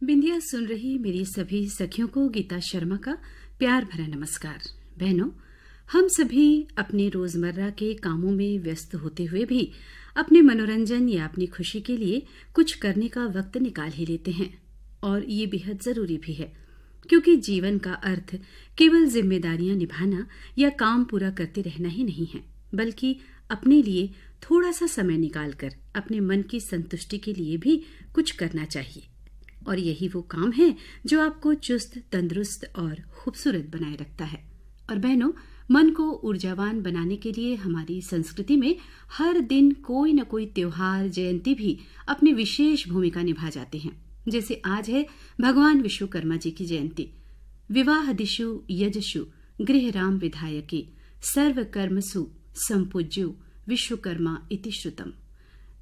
बिंदिया सुन रही मेरी सभी सखियों को गीता शर्मा का प्यार भरा नमस्कार। बहनों, हम सभी अपने रोजमर्रा के कामों में व्यस्त होते हुए भी अपने मनोरंजन या अपनी खुशी के लिए कुछ करने का वक्त निकाल ही लेते हैं, और ये बेहद जरूरी भी है, क्योंकि जीवन का अर्थ केवल जिम्मेदारियां निभाना या काम पूरा करते रहना ही नहीं है, बल्कि अपने लिए थोड़ा सा समय निकालकर अपने मन की संतुष्टि के लिए भी कुछ करना चाहिए। और यही वो काम है जो आपको चुस्त, तंदुरुस्त और खूबसूरत बनाए रखता है। और बहनों, मन को ऊर्जावान बनाने के लिए हमारी संस्कृति में हर दिन कोई न कोई त्योहार, जयंती भी अपनी विशेष भूमिका निभा जाते हैं। जैसे आज है भगवान विश्वकर्मा जी की जयंती। विवाहदिषु यजषु गृहराम विधायके सर्वकर्मसु संपूज्यो विश्वकर्मा इति श्रुतम।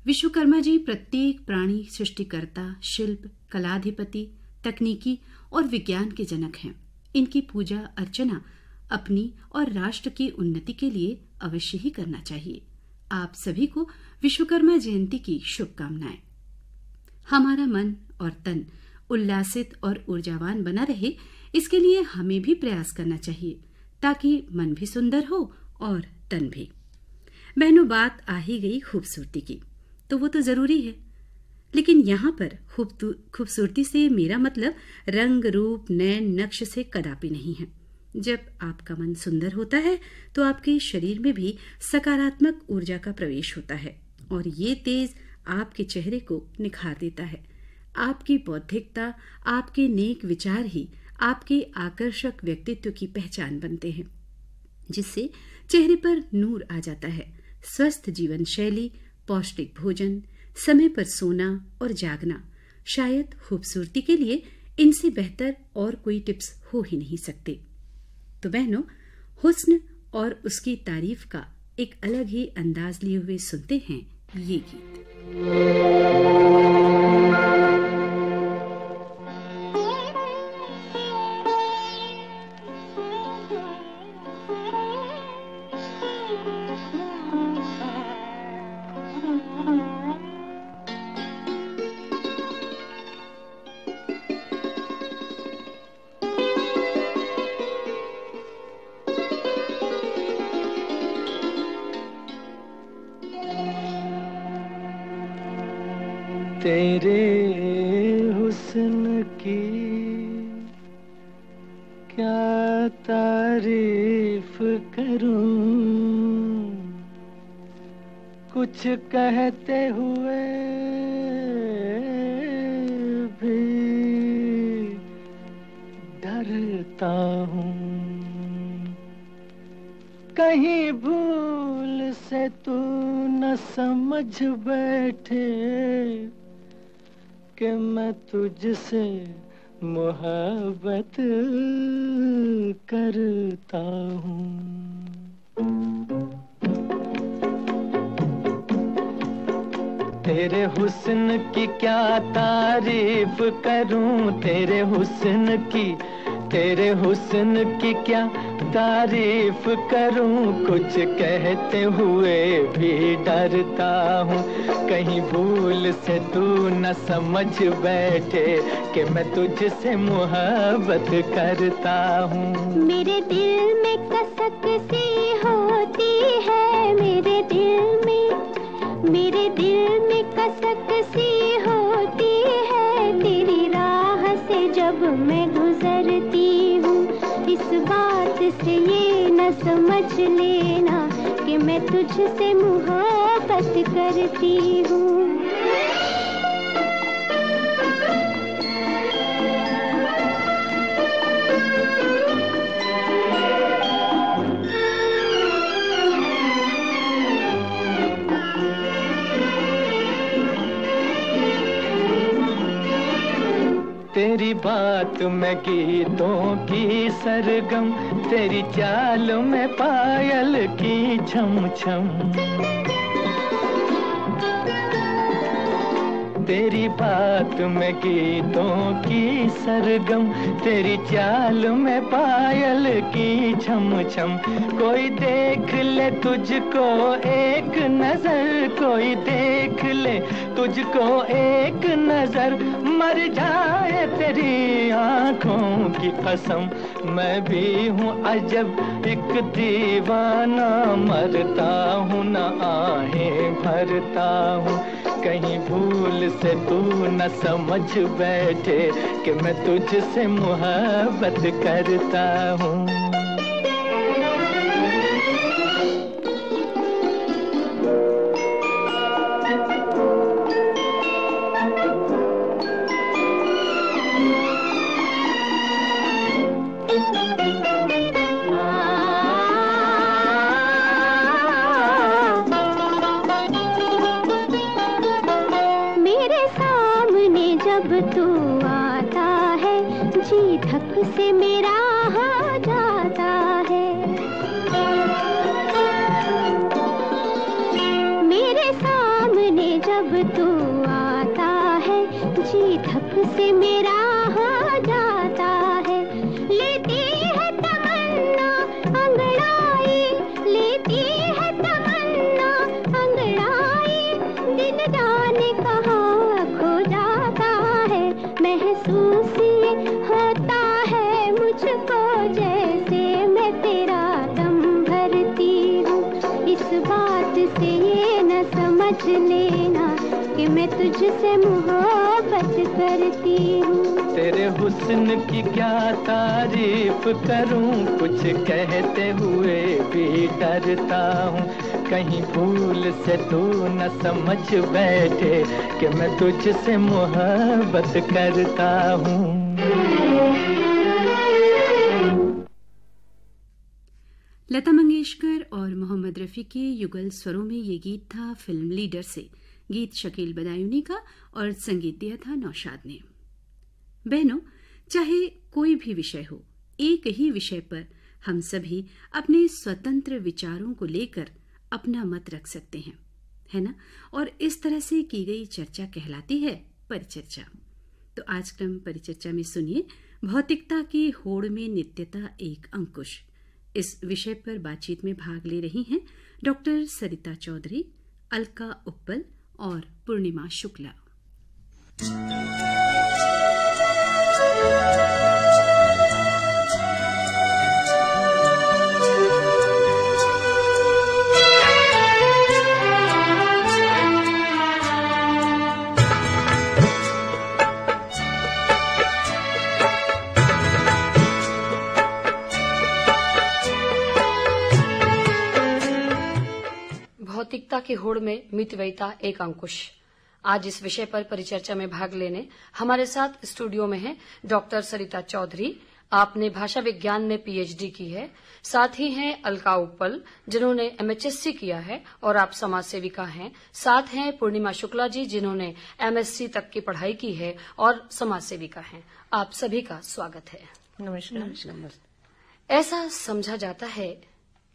विश्वकर्मा जी प्रत्येक प्राणी सृष्टिकर्ता, शिल्प, कलाधिपति, तकनीकी और विज्ञान के जनक हैं। इनकी पूजा अर्चना अपनी और राष्ट्र की उन्नति के लिए अवश्य ही करना चाहिए। आप सभी को विश्वकर्मा जयंती की शुभकामनाएं। हमारा मन और तन उल्लासित और ऊर्जावान बना रहे, इसके लिए हमें भी प्रयास करना चाहिए, ताकि मन भी सुंदर हो और तन भी। बहनों, बात आ ही गई खूबसूरती की, तो वो तो जरूरी है, लेकिन यहाँ पर खूबसूरती से मेरा मतलब रंग, रूप, नैन, नक्श से कदापि नहीं है। जब आपका मन सुंदर होता है तो आपके शरीर में भी सकारात्मक ऊर्जा का प्रवेश होता है, और ये तेज आपके चेहरे को निखार देता है। आपकी बौद्धिकता, आपके नेक विचार ही आपके आकर्षक व्यक्तित्व की पहचान बनते हैं, जिससे चेहरे पर नूर आ जाता है। स्वस्थ जीवन शैली, पौष्टिक भोजन, समय पर सोना और जागना, शायद खूबसूरती के लिए इनसे बेहतर और कोई टिप्स हो ही नहीं सकते। तो बहनों, हुस्न और उसकी तारीफ का एक अलग ही अंदाज लिए हुए सुनते हैं ये गीत। तेरे हुस्न की क्या तारीफ करूं, कुछ कहते हुए भी डरता हूँ। कहीं भूल से तू न समझ बैठे कि मैं तुझसे मोहब्बत करता हूँ। तेरे हुस्न की क्या तारीफ करूं, तेरे हुस्न की क्या तारीफ करूं, कुछ कहते हुए भी डरता हूँ। कहीं भूल से तू न समझ बैठे कि मैं तुझसे मोहब्बत करता हूँ। मेरे दिल में कसक सी होती है, मेरे दिल में कसक सी होती है, तेरी राह से जब मैं गुजरती हूँ। इस बात से ये न समझ लेना कि मैं तुझसे मोहब्बत करती हूँ। तेरी बात में गीतों की सरगम, तेरी चाल में पायल की छम छम। तेरी बात में गीतों की सरगम, तेरी चाल में पायल की छम छम। कोई देख ले तुझको एक नजर, कोई देख देख ले तुझको एक नजर, मर जाए तेरी आंखों की कसम। मैं भी हूँ अजब एक दीवाना, मरता हूँ न आहें भरता हूँ। कहीं भूल से तू न समझ बैठे कि मैं तुझसे मोहब्बत करता हूँ। तू आता है जी धक से मेरा हो जाता है, मेरे सामने जब तू आता है जी धक से मेरा हो जाता है। लेती है तमन्ना अंगड़ाई, लेती है तमन्ना अंगड़ाई, दिल जाने कहाँ खो जाता है। महसूस ये होता है मुझको जैसे मैं तेरा दम भरती हूँ। इस बात से ये न समझ लेना कि मैं तुझसे मोहब्बत करती हूँ। तेरे हुस्न की क्या तारीफ करूँ, कुछ कहते हुए भी डरता हूँ। कहीं भूल से तू न समझ बैठे कि मैं तुझसे मोहब्बत करता हूँ। लता मंगेशकर और मोहम्मद रफ़ी के युगल स्वरों में ये गीत था फिल्म लीडर से। गीत शकील बदायूनी का और संगीत दिया था नौशाद ने। बहनों, चाहे कोई भी विषय हो, एक ही विषय पर हम सभी अपने स्वतंत्र विचारों को लेकर अपना मत रख सकते हैं, है ना? और इस तरह से की गई चर्चा कहलाती है परिचर्चा। तो आज क्रम परिचर्चा में सुनिए भौतिकता की होड़ में नित्यता एक अंकुश। इस विषय पर बातचीत में भाग ले रही हैं डॉक्टर सरिता चौधरी, अलका उप्पल और पूर्णिमा शुक्ला। भौतिकता की होड़ में मितव्ययिता एक अंकुश। आज इस विषय पर परिचर्चा में भाग लेने हमारे साथ स्टूडियो में हैं डॉक्टर सरिता चौधरी, आपने भाषा विज्ञान में पीएचडी की है। साथ ही हैं अलका उप्पल, जिन्होंने एमएचएससी किया है और आप समाज सेविका हैं। साथ हैं पूर्णिमा शुक्ला जी, जिन्होंने एमएससी तक की पढ़ाई की है और समाज सेविका हैं। आप सभी का स्वागत है। नमस्कार। ऐसा समझा जाता है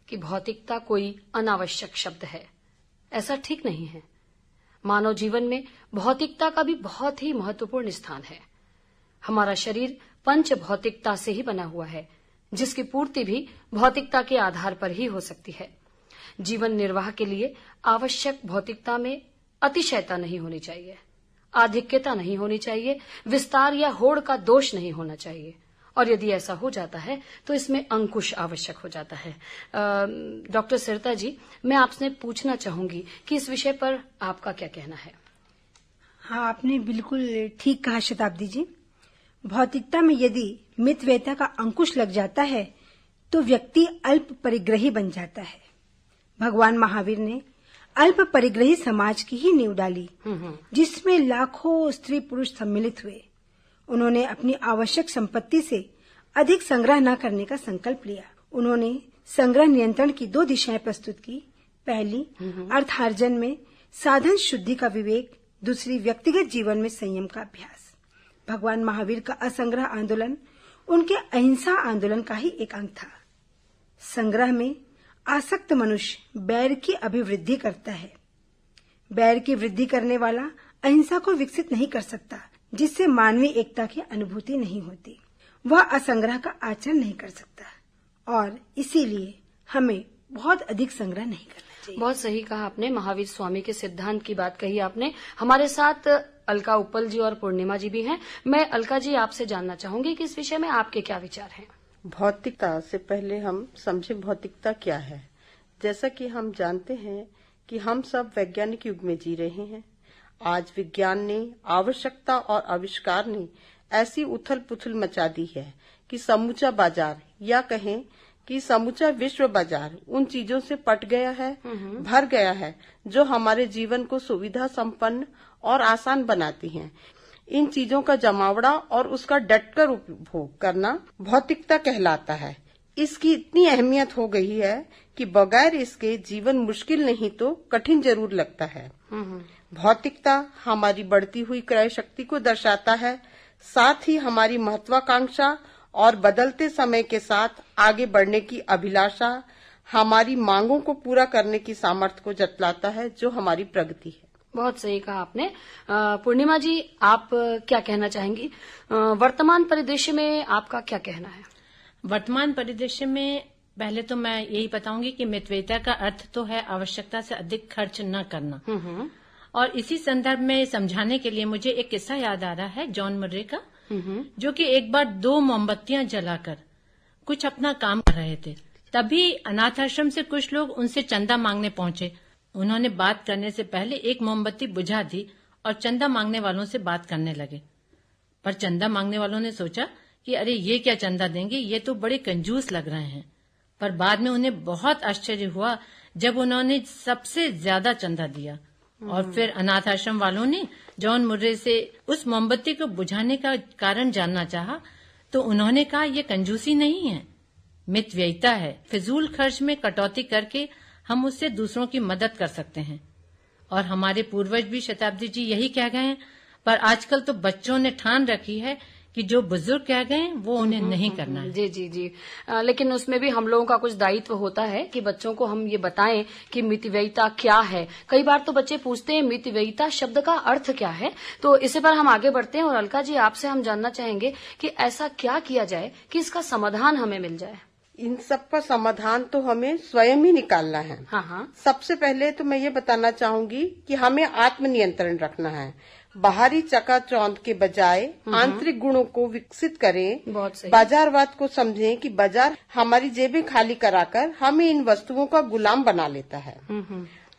कि भौतिकता कोई अनावश्यक शब्द है। ऐसा ठीक नहीं है। मानव जीवन में भौतिकता का भी बहुत ही महत्वपूर्ण स्थान है। हमारा शरीर पंच भौतिकता से ही बना हुआ है, जिसकी पूर्ति भी भौतिकता के आधार पर ही हो सकती है। जीवन निर्वाह के लिए आवश्यक भौतिकता में अतिशयता नहीं होनी चाहिए, आधिक्यता नहीं होनी चाहिए, विस्तार या होड़ का दोष नहीं होना चाहिए। और यदि ऐसा हो जाता है तो इसमें अंकुश आवश्यक हो जाता है। डॉक्टर सरिता जी, मैं आपसे पूछना चाहूंगी कि इस विषय पर आपका क्या कहना है? हाँ, आपने बिल्कुल ठीक कहा शताब्दी जी। भौतिकता में यदि मितव्ययिता का अंकुश लग जाता है तो व्यक्ति अल्प परिग्रही बन जाता है। भगवान महावीर ने अल्प परिग्रही समाज की ही नींव डाली, जिसमें लाखों स्त्री पुरुष सम्मिलित हुए। उन्होंने अपनी आवश्यक संपत्ति से अधिक संग्रह न करने का संकल्प लिया। उन्होंने संग्रह नियंत्रण की 2 दिशाएं प्रस्तुत की। पहली, अर्थार्जन में साधन शुद्धि का विवेक, दूसरी व्यक्तिगत जीवन में संयम का अभ्यास। भगवान महावीर का असंग्रह आंदोलन उनके अहिंसा आंदोलन का ही एक अंग था। संग्रह में आसक्त मनुष्य बैर की अभिवृद्धि करता है। बैर की वृद्धि करने वाला अहिंसा को विकसित नहीं कर सकता, जिससे मानवीय एकता की अनुभूति नहीं होती। वह असंग्रह का आचरण नहीं कर सकता और इसीलिए हमें बहुत अधिक संग्रह नहीं करना चाहिए। बहुत सही कहा आपने, महावीर स्वामी के सिद्धांत की बात कही आपने। हमारे साथ अलका उपल जी और पूर्णिमा जी भी हैं। मैं अलका जी आपसे जानना चाहूंगी कि इस विषय में आपके क्या विचार हैं। भौतिकता से पहले हम समझे भौतिकता क्या है। जैसा कि हम जानते हैं कि हम सब वैज्ञानिक युग में जी रहे हैं। आज विज्ञान ने, आवश्यकता और आविष्कार ने ऐसी उथल पुथल मचा दी है कि समूचा बाजार या कहें कि समूचा विश्व बाजार उन चीजों से पट गया है, भर गया है जो हमारे जीवन को सुविधा संपन्न और आसान बनाती हैं। इन चीजों का जमावड़ा और उसका डटकर उपभोग करना भौतिकता कहलाता है। इसकी इतनी अहमियत हो गई है कि बगैर इसके जीवन मुश्किल नहीं तो कठिन जरूर लगता है। भौतिकता हमारी बढ़ती हुई क्रय शक्ति को दर्शाता है, साथ ही हमारी महत्वाकांक्षा और बदलते समय के साथ आगे बढ़ने की अभिलाषा, हमारी मांगों को पूरा करने की सामर्थ्य को जतलाता है, जो हमारी प्रगति है। बहुत सही कहा आपने। पूर्णिमा जी, आप क्या कहना चाहेंगी? वर्तमान परिदृश्य में आपका क्या कहना है? वर्तमान परिदृश्य में पहले तो मैं यही बताऊंगी कि मितव्ययिता का अर्थ तो है आवश्यकता से अधिक खर्च न करना। और इसी संदर्भ में समझाने के लिए मुझे एक किस्सा याद आ रहा है जॉन मुर्रे का, जो कि एक बार 2 मोमबत्तियां जलाकर कुछ अपना काम कर रहे थे। तभी अनाथ आश्रम से कुछ लोग उनसे चंदा मांगने पहुंचे। उन्होंने बात करने से पहले एक मोमबत्ती बुझा दी और चंदा मांगने वालों से बात करने लगे। पर चंदा मांगने वालों ने सोचा कि अरे ये क्या चंदा देंगे, ये तो बड़े कंजूस लग रहे हैं। पर बाद में उन्हें बहुत आश्चर्य हुआ जब उन्होंने सबसे ज्यादा चंदा दिया। और फिर अनाथ आश्रम वालों ने जॉन मुर्रे से उस मोमबत्ती को बुझाने का कारण जानना चाहा, तो उन्होंने कहा ये कंजूसी नहीं है, मितव्ययिता है। फिजूल खर्च में कटौती करके हम उससे दूसरों की मदद कर सकते हैं। और हमारे पूर्वज भी शताब्दी जी यही कह गए हैं। पर आजकल तो बच्चों ने ठान रखी है कि जो बुजुर्ग कह गए वो उन्हें नहीं करना है। जी जी जी। लेकिन उसमें भी हम लोगों का कुछ दायित्व होता है कि बच्चों को हम ये बताएं कि मितव्ययिता क्या है। कई बार तो बच्चे पूछते हैं मितव्ययिता शब्द का अर्थ क्या है। तो इसी पर हम आगे बढ़ते हैं और अलका जी आपसे हम जानना चाहेंगे कि ऐसा क्या किया जाए कि इसका समाधान हमें मिल जाए। इन सब का समाधान तो हमें स्वयं ही निकालना है। हाँ। सबसे पहले तो मैं ये बताना चाहूंगी कि हमें आत्मनियंत्रण रखना है। बाहरी चकाचौंध के बजाय आंतरिक गुणों को विकसित करें। बहुत सही। बाजारवाद को समझें कि बाजार हमारी जेबें खाली कराकर हमें इन वस्तुओं का गुलाम बना लेता है।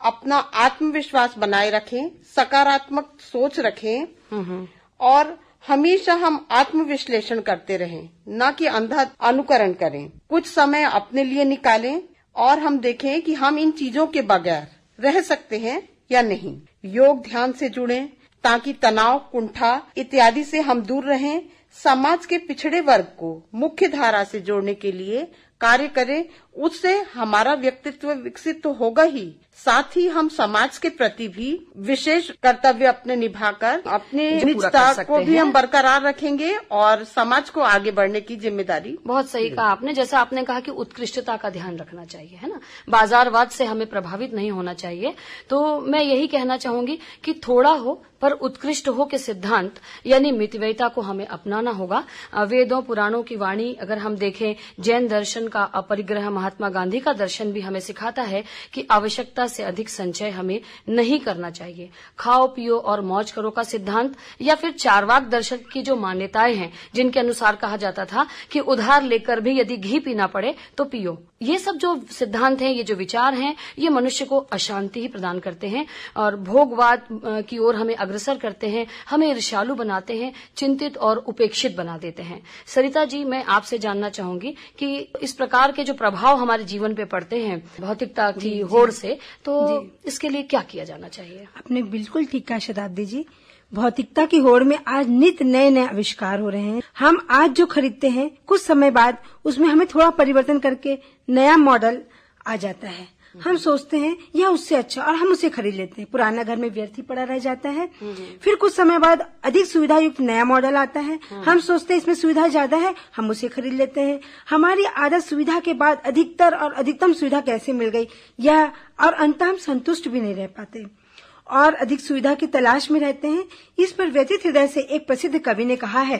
अपना आत्मविश्वास बनाए रखें, सकारात्मक सोच रखें और हमेशा हम आत्मविश्लेषण करते रहें, न कि अंधा अनुकरण करें। कुछ समय अपने लिए निकालें और हम देखें कि हम इन चीजों के बगैर रह सकते हैं या नहीं। योग ध्यान से जुड़ें ताकि तनाव, कुंठा इत्यादि से हम दूर रहें। समाज के पिछड़े वर्ग को मुख्य धारा से जोड़ने के लिए कार्य करें। उससे हमारा व्यक्तित्व विकसित तो होगा ही, साथ ही हम समाज के प्रति भी विशेष कर्तव्य अपने निभाकर अपने निजता को भी हम बरकरार रखेंगे और समाज को आगे बढ़ने की जिम्मेदारी। बहुत सही कहा आपने। जैसा आपने कहा कि उत्कृष्टता का ध्यान रखना चाहिए, है ना, बाजारवाद से हमें प्रभावित नहीं होना चाहिए। तो मैं यही कहना चाहूंगी कि थोड़ा हो पर उत्कृष्ट हो के सिद्धांत यानी मितव्ययिता को हमें अपनाना होगा। वेदों पुराणों की वाणी अगर हम देखें, जैन दर्शन का अपरिग्रह, महात्मा गांधी का दर्शन भी हमें सिखाता है कि आवश्यकता से अधिक संचय हमें नहीं करना चाहिए। खाओ पियो और मौज करो का सिद्धांत या फिर चारवाक दर्शन की जो मान्यताएं हैं, जिनके अनुसार कहा जाता था कि उधार लेकर भी यदि घी पीना पड़े तो पियो, ये सब जो सिद्धांत हैं, ये जो विचार हैं, ये मनुष्य को अशांति ही प्रदान करते हैं और भोगवाद की ओर हमें अग्रसर करते हैं, हमें ईर्ष्यालु बनाते हैं, चिंतित और उपेक्षित बना देते हैं। सरिता जी, मैं आपसे जानना चाहूंगी कि इस प्रकार के जो प्रभाव हमारे जीवन पे पड़ते हैं भौतिकता की होड़ से, तो इसके लिए क्या किया जाना चाहिए? आपने बिल्कुल ठीक कहा शताब्दी जी। भौतिकता की होड़ में आज नित नए नए आविष्कार हो रहे हैं। हम आज जो खरीदते हैं, कुछ समय बाद उसमें हमें थोड़ा परिवर्तन करके नया मॉडल आ जाता है। हम सोचते हैं यह उससे अच्छा और हम उसे खरीद लेते हैं। पुराना घर में व्यर्थ ही पड़ा रह जाता है। फिर कुछ समय बाद अधिक सुविधा युक्त नया मॉडल आता है। हम सोचते हैं इसमें सुविधा ज्यादा है, हम उसे खरीद लेते हैं। हमारी आदत सुविधा के बाद अधिकतर और अधिकतम सुविधा कैसे मिल गई यह, और अंत हम संतुष्ट भी नहीं रह पाते और अधिक सुविधा की तलाश में रहते हैं। इस पर व्यथित हृदय से एक प्रसिद्ध कवि ने कहा है,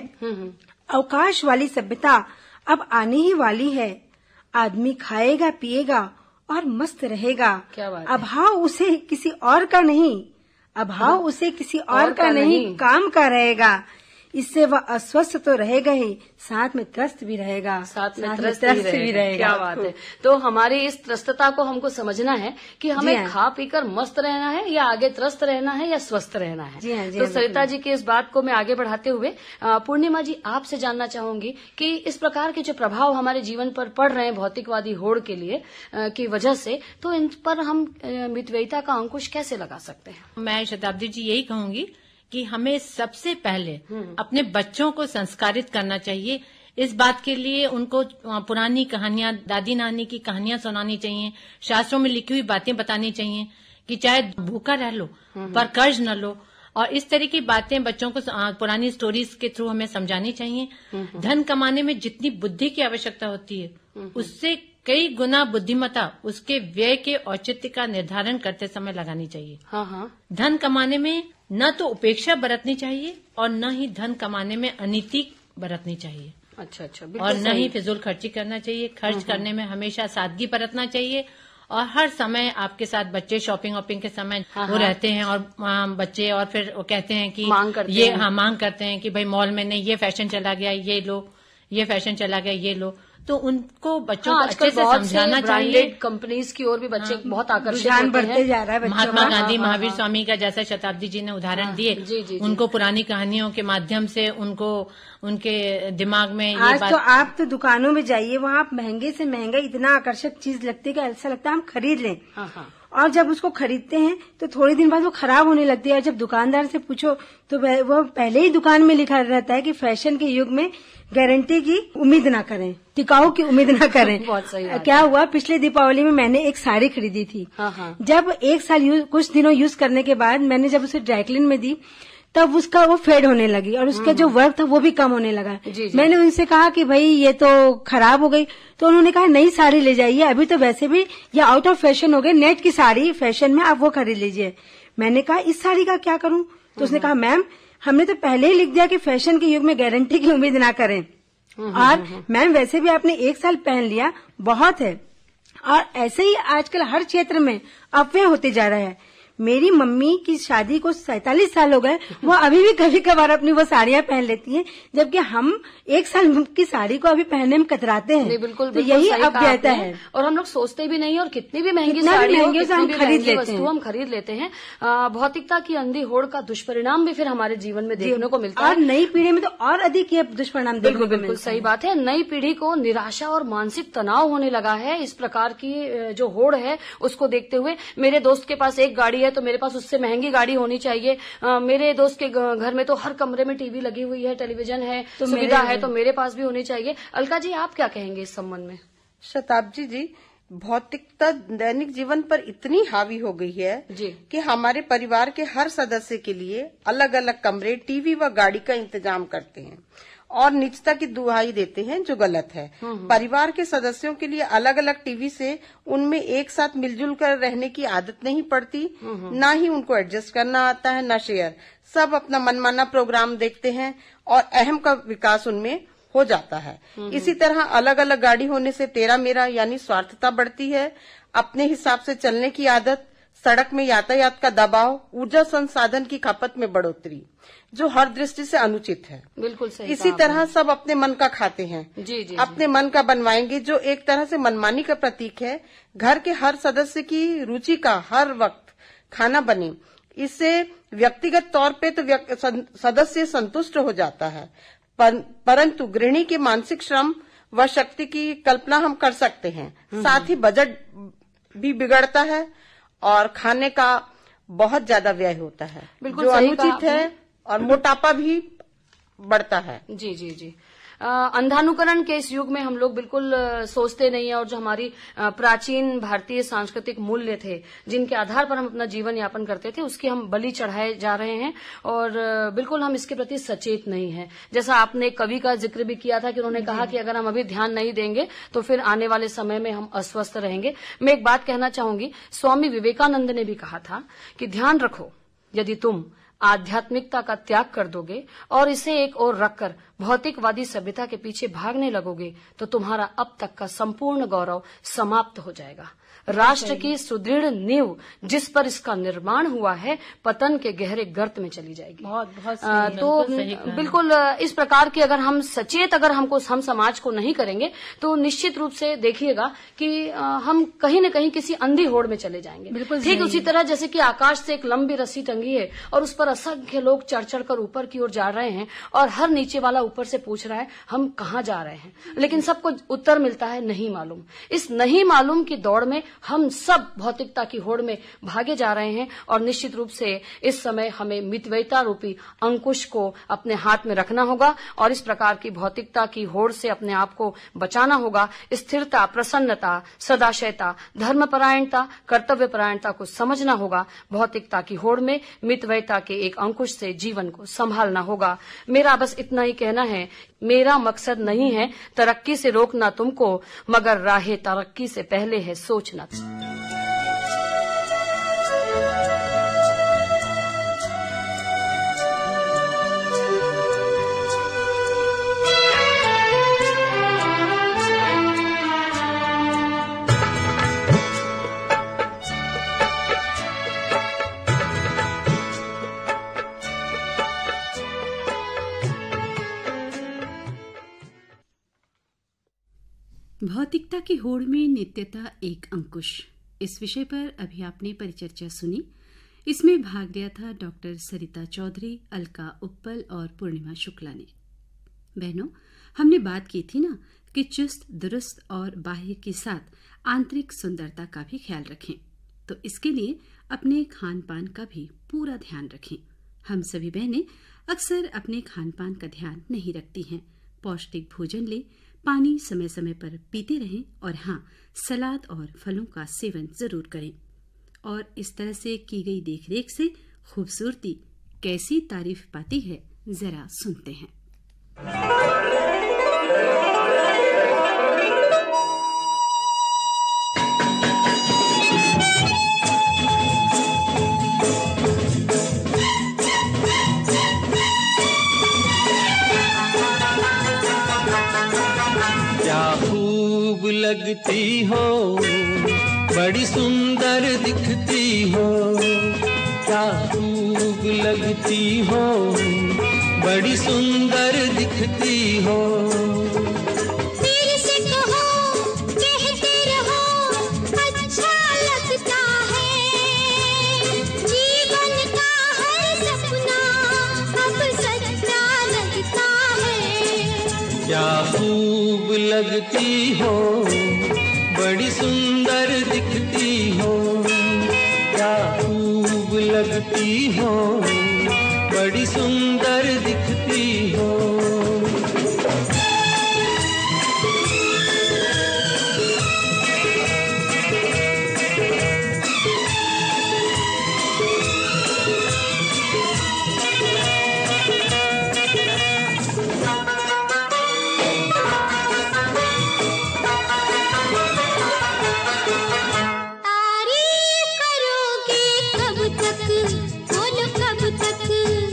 अवकाश वाली सभ्यता अब आने ही वाली है। आदमी खाएगा पिएगा और मस्त रहेगा। क्या बात है। अभाव उसे किसी और का नहीं, अभाव उसे किसी और का नहीं, काम का रहेगा। इससे वह अस्वस्थ तो रहेगा ही, साथ में त्रस्त भी रहेगा, साथ में त्रस्त भी रहेगा। क्या बात है। तो हमारी इस त्रस्तता को हमको समझना है कि हमें खा पीकर मस्त रहना है या आगे त्रस्त रहना है या स्वस्थ रहना है। तो सरिता जी की इस बात को मैं आगे बढ़ाते हुए पूर्णिमा जी आपसे जानना चाहूंगी कि इस प्रकार के जो प्रभाव हमारे जीवन पर पड़ रहे हैं भौतिकवादी होड़ के लिए की वजह से, तो इन पर हम मितव्ययिता का अंकुश कैसे लगा सकते हैं? मैं शताब्दी जी यही कहूंगी कि हमें सबसे पहले अपने बच्चों को संस्कारित करना चाहिए। इस बात के लिए उनको पुरानी कहानियां, दादी नानी की कहानियां सुनानी चाहिए, शास्त्रों में लिखी हुई बातें बतानी चाहिए कि चाहे भूखा रह लो पर कर्ज न लो, और इस तरह की बातें बच्चों को पुरानी स्टोरीज के थ्रू हमें समझानी चाहिए। धन कमाने में जितनी बुद्धि की आवश्यकता होती है उससे कई गुना बुद्धिमत्ता उसके व्यय के औचित्य का निर्धारण करते समय लगानी चाहिए। धन कमाने में न तो उपेक्षा बरतनी चाहिए और न ही धन कमाने में अनीति बरतनी चाहिए। अच्छा, और न ही फिजूल खर्ची करना चाहिए। खर्च करने में हमेशा सादगी बरतना चाहिए, और हर समय आपके साथ बच्चे शॉपिंग के समय वो रहते हैं, और बच्चे और फिर वो कहते हैं कि मांग करते हैं कि भाई मॉल में नहीं, ये फैशन चला गया ये लो, ये फैशन चला गया ये लो। तो उनको बच्चों को अच्छे से समझाना चाहिए। कंपनीज की ओर भी बच्चे बहुत आकर्षित बढ़ते जा रहा है। महात्मा गांधी, महावीर स्वामी का जैसा शताब्दी जी ने उदाहरण दिए, उनको पुरानी कहानियों के माध्यम से उनको उनके दिमाग में ये आज तो आप तो दुकानों में जाइए, वहाँ आप महंगे से महंगा इतना आकर्षक चीज लगती है कि ऐसा लगता है हम खरीद लें। और जब उसको खरीदते हैं तो थोड़े दिन बाद वो खराब होने लगती है, और जब दुकानदार से पूछो तो वो पहले ही दुकान में लिखा रहता है कि फैशन के युग में गारंटी की उम्मीद ना करें, टिकाऊ की उम्मीद ना करें। बहुत सही बात। क्या हुआ, पिछले दीपावली में मैंने एक साड़ी खरीदी थी। जब एक साल कुछ दिनों यूज करने के बाद मैंने जब उसे ड्राईक्लीन में दी, तब उसका वो फेड होने लगी और उसका जो वर्क था वो भी कम होने लगा। मैंने उनसे कहा कि भाई ये तो खराब हो गई, तो उन्होंने कहा नई साड़ी ले जाइए, अभी तो वैसे भी ये आउट ऑफ फैशन हो गई, नेट की साड़ी फैशन में आप वो खरीद लीजिए। मैंने कहा इस साड़ी का क्या करूं? तो उसने कहा मैम हमने तो पहले ही लिख दिया कि फैशन के युग में गारंटी की उम्मीद ना करें, और मैम वैसे भी आपने एक साल पहन लिया बहुत है। और ऐसे ही आजकल हर क्षेत्र में अफवाह होते जा रहा है। मेरी मम्मी की शादी को 47 साल हो गए, वो अभी भी कभी कभार अपनी वो साड़ियां पहन लेती हैं, जबकि हम एक साल की साड़ी को अभी पहनने में कतराते हैं। बिल्कुल, तो यही अभ्यता है, और हम लोग सोचते भी नहीं, और कितनी भी महंगी साड़ी हो, कितनी भी महंगी वस्तु हम खरीद लेते हैं। भौतिकता की अंधी होड़ का दुष्परिणाम भी फिर हमारे जीवन में देखने को मिलता है, और नई पीढ़ी में तो और अधिक ये दुष्परिणाम देखने को मिलता है। बिल्कुल सही बात है। नई पीढ़ी को निराशा और मानसिक तनाव होने लगा है इस प्रकार की जो होड़ है उसको देखते हुए। मेरे दोस्त के पास एक गाड़ी है तो मेरे पास उससे महंगी गाड़ी होनी चाहिए। मेरे दोस्त के घर में तो हर कमरे में टीवी लगी हुई है, टेलीविजन है, तो सुविधा है, तो मेरे पास भी होनी चाहिए। अलका जी आप क्या कहेंगे इस संबंध में? शताब्दी जी, भौतिकता दैनिक जीवन पर इतनी हावी हो गई है कि हमारे परिवार के हर सदस्य के लिए अलग अलग कमरे, टीवी व गाड़ी का इंतजाम करते हैं और निजता की दुहाई देते हैं, जो गलत है। परिवार के सदस्यों के लिए अलग अलग टीवी से उनमें एक साथ मिलजुल कर रहने की आदत नहीं पड़ती, ना ही उनको एडजस्ट करना आता है, ना शेयर। सब अपना मनमाना प्रोग्राम देखते हैं और अहम का विकास उनमें हो जाता है। इसी तरह अलग अलग गाड़ी होने से तेरा मेरा यानी स्वार्थता बढ़ती है। अपने हिसाब से चलने की आदत, सड़क में यातायात का दबाव, ऊर्जा संसाधन की खपत में बढ़ोतरी, जो हर दृष्टि से अनुचित है। बिल्कुल सही। इसी तरह सब अपने मन का खाते हैं, अपने मन का बनवाएंगे, जो एक तरह से मनमानी का प्रतीक है। घर के हर सदस्य की रुचि का हर वक्त खाना बने, इससे व्यक्तिगत तौर पे तो सदस्य संतुष्ट हो जाता है, परंतु गृहिणी के मानसिक श्रम व शक्ति की कल्पना हम कर सकते हैं। साथ ही बजट भी बिगड़ता है और खाने का बहुत ज्यादा व्यय होता है, जो अनुचित है, और मोटापा भी बढ़ता है। जी जी जी। अंधानुकरण के इस युग में हम लोग बिल्कुल सोचते नहीं है, और जो हमारी प्राचीन भारतीय सांस्कृतिक मूल्य थे जिनके आधार पर हम अपना जीवन यापन करते थे, उसके हम बलि चढ़ाए जा रहे हैं, और बिल्कुल हम इसके प्रति सचेत नहीं है। जैसा आपने कवि का जिक्र भी किया था कि उन्होंने कहा कि अगर हम अभी ध्यान नहीं देंगे तो फिर आने वाले समय में हम अस्वस्थ रहेंगे। मैं एक बात कहना चाहूंगी, स्वामी विवेकानंद ने भी कहा था कि ध्यान रखो, यदि तुम आध्यात्मिकता का त्याग कर दोगे और इसे एक ओर रखकर भौतिकवादी सभ्यता के पीछे भागने लगोगे तो तुम्हारा अब तक का संपूर्ण गौरव समाप्त हो जाएगा। राष्ट्र की सुदृढ़ नींव जिस पर इसका निर्माण हुआ है पतन के गहरे गर्त में चली जाएगी। बहुत तो बिल्कुल इस प्रकार की अगर हम सचेत हम समाज को नहीं करेंगे तो निश्चित रूप से देखिएगा कि हम कहीं न कहीं किसी अंधी होड़ में चले जाएंगे। ठीक उसी तरह जैसे कि आकाश से एक लंबी रस्सी टंगी है और उस पर असंख्य लोग चढ़ चढ़ कर ऊपर की ओर जा रहे हैं और हर नीचे वाला ऊपर से पूछ रहा है हम कहाँ जा रहे हैं, लेकिन सबको उत्तर मिलता है नहीं मालूम। इस नहीं मालूम की दौड़ में हम सब भौतिकता की होड़ में भागे जा रहे हैं और निश्चित रूप से इस समय हमें मितव्ययिता रूपी अंकुश को अपने हाथ में रखना होगा और इस प्रकार की भौतिकता की होड़ से अपने आप को बचाना होगा। स्थिरता, प्रसन्नता, सदाशयता, धर्मपरायणता, कर्तव्यपरायणता को समझना होगा। भौतिकता की होड़ में मितव्ययिता के एक अंकुश से जीवन को संभालना होगा। मेरा बस इतना ही कहना है, मेरा मकसद नहीं है तरक्की से रोकना तुमको, मगर राहे तरक्की से पहले है सोचना। भौतिकता की होड़ में नित्यता एक अंकुश, इस विषय पर अभी आपने परिचर्चा सुनी। इसमें भाग लिया था डॉक्टर सरिता चौधरी, अलका उप्पल और पूर्णिमा शुक्ला ने। बहनों, हमने बात की थी ना कि चुस्त दुरुस्त और बाह्य के साथ आंतरिक सुंदरता का भी ख्याल रखें, तो इसके लिए अपने खान पान का भी पूरा ध्यान रखें। हम सभी बहनें अक्सर अपने खान पान का ध्यान नहीं रखती हैं। पौष्टिक भोजन लें, पानी समय समय पर पीते रहें और हाँ, सलाद और फलों का सेवन जरूर करें। और इस तरह से की गई देखरेख से खूबसूरती कैसी तारीफ पाती है, जरा सुनते हैं। लगती हो, बड़ी सुंदर दिखती हो, क्या खूब लगती हो, बड़ी सुंदर दिखती हो। फिर से कहो, कहते रहो, अच्छा लगता है, जीवन का हर सपना अब सच्चा लगता है। क्या खूब लगती हो, बड़ी सुंदर दिखती हो, क्या खूब लगती हो, बड़ी सुंदर दिखती हो।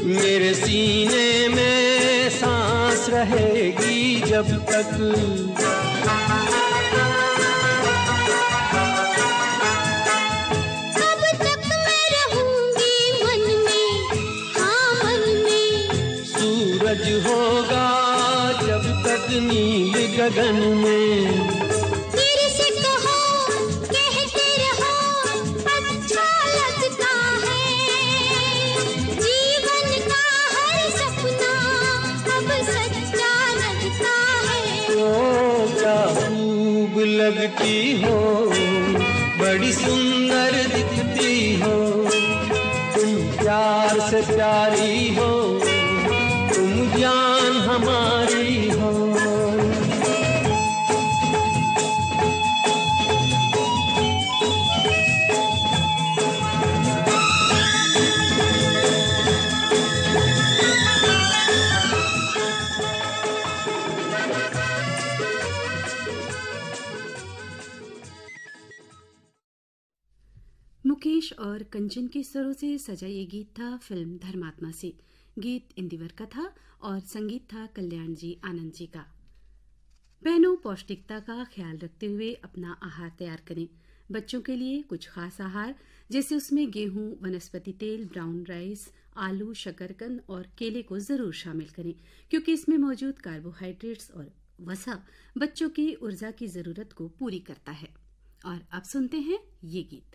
मेरे सीने में सांस रहेगी जब तक, तब तक मैं रहूंगी मन में, हाँ मन में। सूरज होगा जब तक नील गगन में। फिर से कहो, कहते रहो, अच्छा लगता है, जीवन का हर सपना अब सच्चा लगता है। ओ क्या खूब लगती हो, बड़ी सुंदर दिखती हो, तुम प्यार से प्यारी हो, तुम जान हमारी हो। मुकेश और कंचन के स्वरों से सजा ये गीत था फिल्म धर्मात्मा से। गीत इंदिवर का था और संगीत था कल्याण जी आनंद जी का। बहनों, पौष्टिकता का ख्याल रखते हुए अपना आहार तैयार करें। बच्चों के लिए कुछ खास आहार जैसे उसमें गेहूं, वनस्पति तेल, ब्राउन राइस, आलू, शकरकंद और केले को जरूर शामिल करें, क्योंकि इसमें मौजूद कार्बोहाइड्रेट्स और वसा बच्चों की ऊर्जा की जरूरत को पूरी करता है। और अब सुनते हैं ये गीत।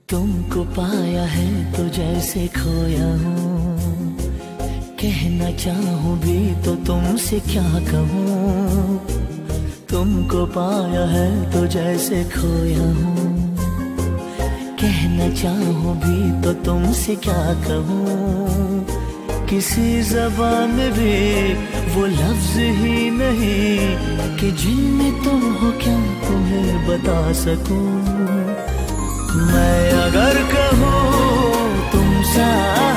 तुमको पाया है तो जैसे खोया हूँ, कहना चाहूँ भी तो तुमसे क्या कहूँ। तुमको पाया है तो जैसे खोया हूँ, कहना चाहूँ भी तो तुमसे क्या कहूँ। किसी ज़बान में भी वो लफ्ज़ ही नहीं कि जिनमें तुम हो क्या तुम्हें बता सकूँ। मैं अगर कहूँ तुमसा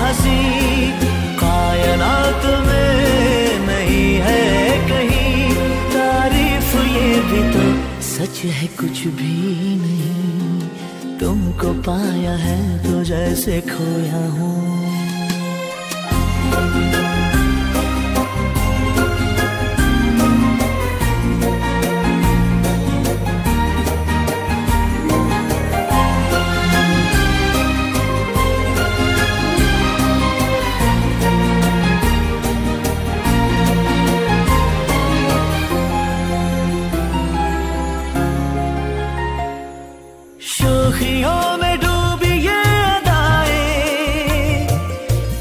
हंसी कायनात में नहीं है कहीं, तारीफ ये भी तो सच है कुछ भी नहीं। तुमको पाया है तो जैसे खोया हूँ। शोखियों में डूबी ये अदाएं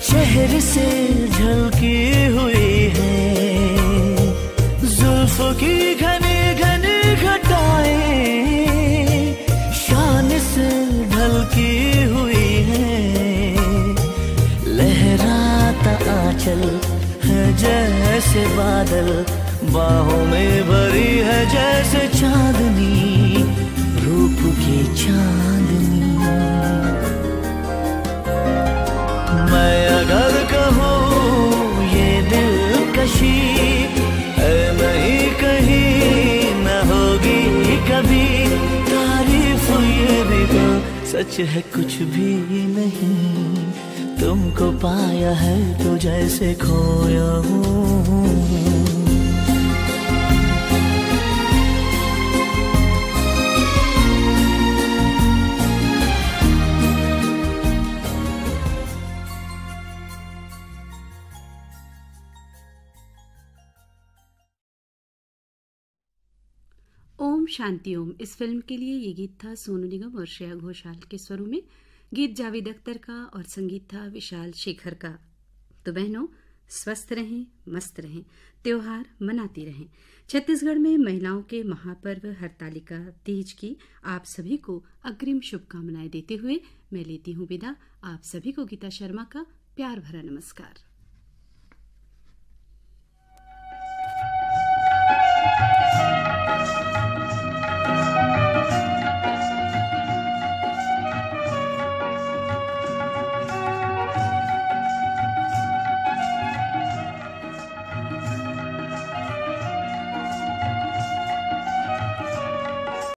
चेहरे से झलकी हुई है, जुल्फों की घनी घनी घटाएं शान से ढलकी हुई है। लहराता आंचल है जैसे बादल, बाहों में भरी है जैसे चांदनी, रूप की चांदनी। मैं अगर कहूँ ये दिलकशी है नहीं कहीं न होगी कभी, तारीफ ये भी तो सच है कुछ भी नहीं। तुमको पाया है तो जैसे खोया हूँ। ओम शांति ओम इस फिल्म के लिए ये गीत था सोनू निगम और श्रेया घोषाल के स्वरों में। गीत जावेद अख्तर का और संगीत था विशाल शेखर का। तो बहनों, स्वस्थ रहें, मस्त रहें, त्योहार मनाती रहें। छत्तीसगढ़ में महिलाओं के महापर्व हरतालिका तीज की आप सभी को अग्रिम शुभकामनाएं देते हुए मैं लेती हूं विदा। आप सभी को गीता शर्मा का प्यार भरा नमस्कार।